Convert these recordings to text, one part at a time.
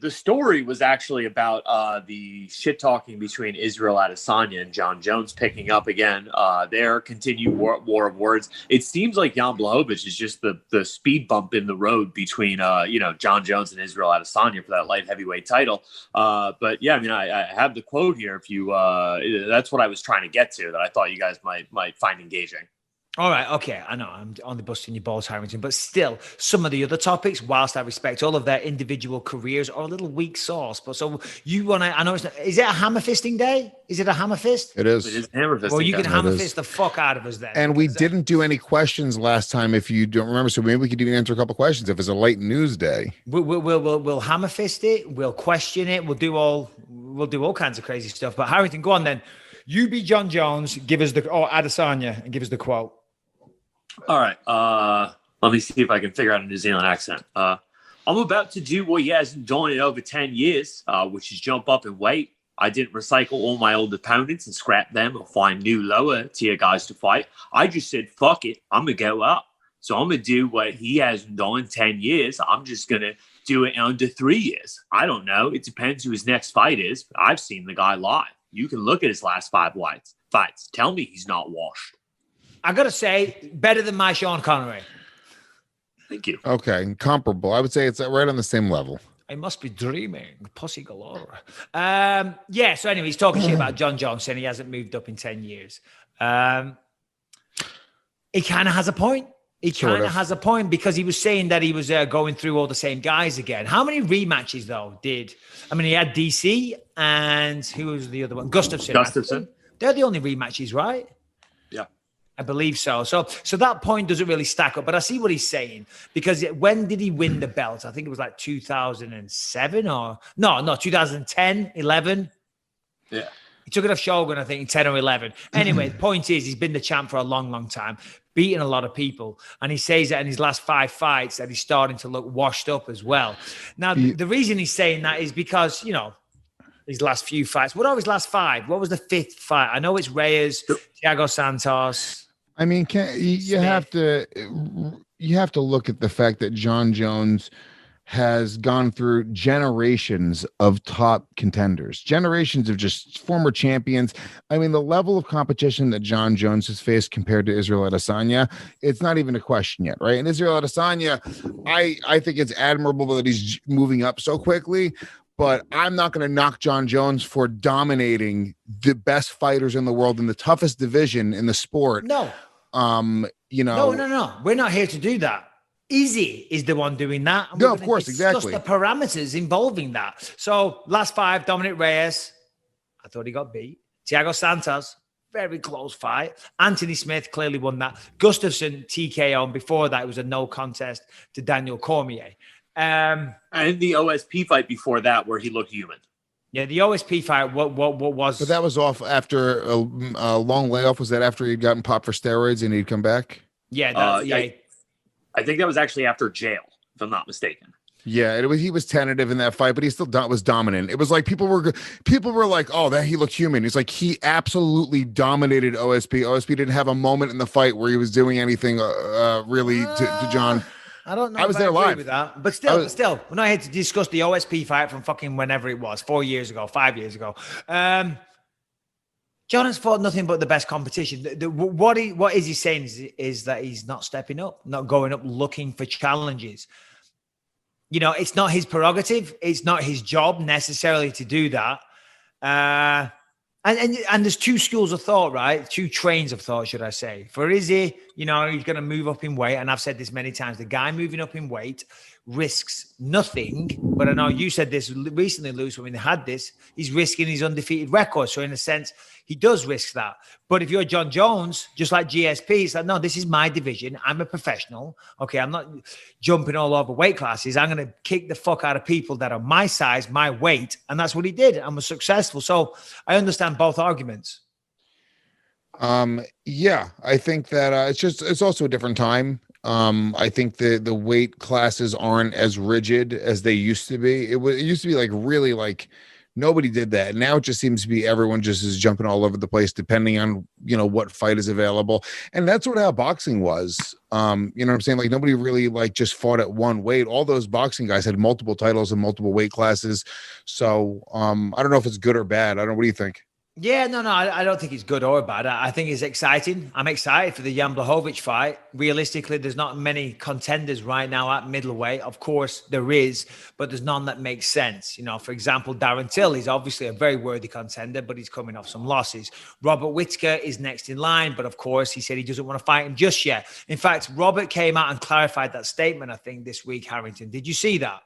The story was actually about the shit talking between Israel Adesanya and Jon Jones picking up again. Their continued war of words. It seems like Jan Blachowicz is just the speed bump in the road between Jon Jones and Israel Adesanya for that light heavyweight title. But yeah, I mean, I have the quote here. If you, that's what I was trying to get to. That I thought you guys might find engaging. All right, okay, I know I'm only busting your balls, Harrington, but still, some of the other topics, whilst I respect all of their individual careers, are a little weak sauce. But so you want to, I know, is it a hammer fisting day? Is it a hammer fist? It is. It is hammer fisting. Well, you can hammer fist the fuck out of us then. And we didn't do any questions last time, if you don't remember, so maybe we could even answer a couple questions if it's a late news day. We'll hammer fist it. We'll question it. We'll do all kinds of crazy stuff. But Harrington, go on then. You be Jon Jones. Give us Adesanya, and give us the quote. All right. Let me see if I can figure out a New Zealand accent. I'm about to do what he hasn't done in over 10 years, which is jump up in weight. I didn't recycle all my old opponents and scrap them or find new lower tier guys to fight. I just said, fuck it. I'm going to go up. So I'm going to do what he hasn't done in 10 years. I'm just going to do it in under 3 years. I don't know. It depends who his next fight is. But I've seen the guy live. You can look at his last 5 fights. Tell me he's not washed. I got to say, better than my Sean Connery. Thank you. Okay, comparable. I would say it's right on the same level. I must be dreaming. Pussy galore. Yeah, so anyway, he's talking shit about Jon Jones, saying he hasn't moved up in 10 years. He kind of has a point. He kind of has a point because he was saying that he was going through all the same guys again. How many rematches, though, he had DC and who was the other one? Gustafsson. They're the only rematches, right? I believe so. So that point doesn't really stack up, but I see what he's saying because when did he win the belt? I think it was like 2007 or no, 2010, 11. Yeah. He took it off Shogun, I think, in 10 or 11. Anyway, the point is he's been the champ for a long, long time, beating a lot of people. And he says that in his last 5 fights that he's starting to look washed up as well. Now, the reason he's saying that is because, his last few fights. What are his last 5? What was the 5th fight? I know it's Reyes, Thiago Santos. I mean, you have to look at the fact that Jon Jones has gone through generations of top contenders, generations of just former champions. I mean, the level of competition that Jon Jones has faced compared to Israel Adesanya, it's not even a question yet, right? And Israel Adesanya, I think it's admirable that he's moving up so quickly. But I'm not going to knock Jon Jones for dominating the best fighters in the world in the toughest division in the sport. No. No. We're not here to do that. Izzy is the one doing that. No, of course, exactly. The parameters involving that. So last 5, Dominic Reyes. I thought he got beat. Thiago Santos, very close fight. Anthony Smith clearly won that. Gustafsson, TKO. And before that, it was a no contest to Daniel Cormier. And the OSP fight before that, where he looked human. Yeah, the OSP fight. What was? But that was off after a long layoff. Was that after he'd gotten popped for steroids and he'd come back? Yeah, I think that was actually after jail, if I'm not mistaken. Yeah, he was tentative in that fight, but he still was dominant. It was like people were like, "Oh, that he looked human." He's like, he absolutely dominated OSP. OSP didn't have a moment in the fight where he was doing anything really to Jon. I don't know. I was there live with that, but still, we're not here to discuss the OSP fight from fucking whenever it was, 4 years ago, 5 years ago. Jon has fought nothing but the best competition. What is he saying is that he's not stepping up, not going up, looking for challenges. It's not his prerogative. It's not his job necessarily to do that. And there's 2 schools of thought, right? 2 trains of thought, should I say. For Izzy, he's going to move up in weight. And I've said this many times. The guy moving up in weight risks nothing. But I know you said this recently, Lewis, when they had this. He's risking his undefeated record. So in a sense, he does risk that. But if you're Jon Jones, just like GSP, it's like, no, this is my division. I'm a professional. Okay, I'm not jumping all over weight classes. I'm going to kick the fuck out of people that are my size, my weight. And that's what he did and was successful. So I understand both arguments. Yeah, I think that it's also a different time. I think the weight classes aren't as rigid as they used to be. It used to be like really like Nobody did that. Now it just seems to be everyone just is jumping all over the place depending on, what fight is available. And that's how boxing was. You know what I'm saying? Like nobody really like just fought at one weight. All those boxing guys had multiple titles and multiple weight classes. So I don't know if it's good or bad. I don't know. What do you think? Yeah, no, I don't think it's good or bad. I think it's exciting. I'm excited for the Jan Blachowicz fight. Realistically, there's not many contenders right now at middleweight. Of course, there is, but there's none that makes sense. For example, Darren Till is obviously a very worthy contender, but he's coming off some losses. Robert Whittaker is next in line, but of course, he said he doesn't want to fight him just yet. In fact, Robert came out and clarified that statement, I think, this week, Harrington. Did you see that?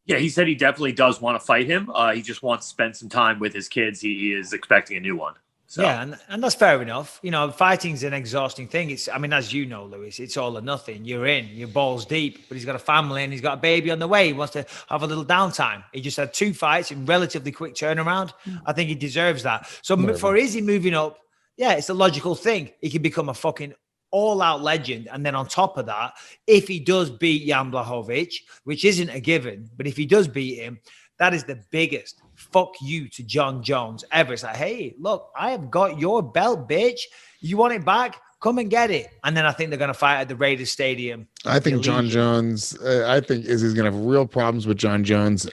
Yeah, he said he definitely does want to fight him. He just wants to spend some time with his kids. He is expecting a new one. So. Yeah, and that's fair enough. Fighting's an exhausting thing. As you know, Lewis, it's all or nothing. You're balls deep, but he's got a family and he's got a baby on the way. He wants to have a little downtime. He just had 2 fights in relatively quick turnaround. I think he deserves that. So for Izzy moving up, yeah, it's a logical thing. He can become a fucking all-out legend. And then on top of that, if he does beat Jan Blachowicz, which isn't a given, but if he does beat him, that is the biggest fuck you to Jon Jones ever. It's like, hey, look, I have got your belt, bitch. You want it back? Come and get it. And then I think they're going to fight at the Raiders Stadium. I think Jon Jones, I think Izzy's going to have real problems with Jon Jones.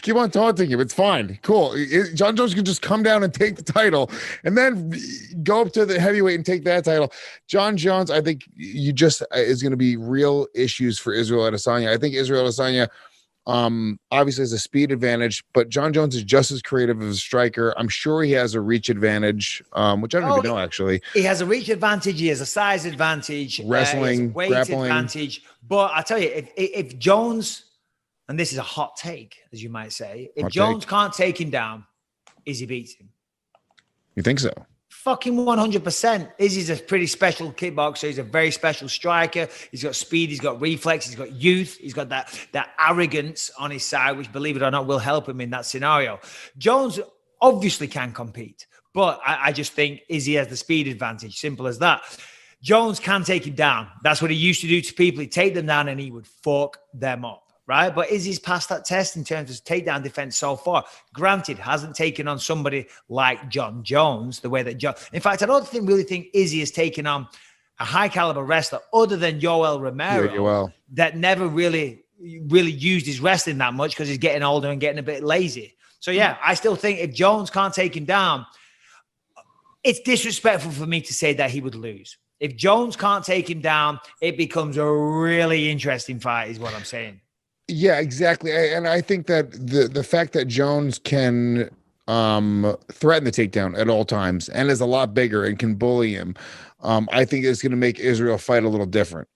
Keep on taunting him. It's fine. Cool. Jon Jones can just come down and take the title and then go up to the heavyweight and take that title. Jon Jones, I think is going to be real issues for Israel Adesanya. I think Israel Adesanya obviously has a speed advantage, but Jon Jones is just as creative as a striker. I'm sure he has a reach advantage, which I don't even know actually. He has a reach advantage, he has a size advantage, wrestling, weight grappling advantage. But I tell you, if Jones, and this is a hot take, as you might say, if Jones can't take him down, Izzy beats him. You think so? Fucking 100%. Izzy's a pretty special kickboxer. He's a very special striker. He's got speed. He's got reflex. He's got youth. He's got that arrogance on his side, which, believe it or not, will help him in that scenario. Jones obviously can compete, but I just think Izzy has the speed advantage. Simple as that. Jones can take him down. That's what he used to do to people. He'd take them down and he would fuck them up. Right. But Izzy's passed that test in terms of takedown defense so far. Granted, hasn't taken on somebody like Jon Jones the way that in fact, I don't really think Izzy has taken on a high caliber wrestler other than Yoel Romero that never really used his wrestling that much because he's getting older and getting a bit lazy. So, yeah, I still think if Jones can't take him down, it's disrespectful for me to say that he would lose. If Jones can't take him down, it becomes a really interesting fight is what I'm saying. Yeah, exactly. And I think that the fact that Jones can threaten the takedown at all times and is a lot bigger and can bully him, I think it's going to make Israel fight a little different.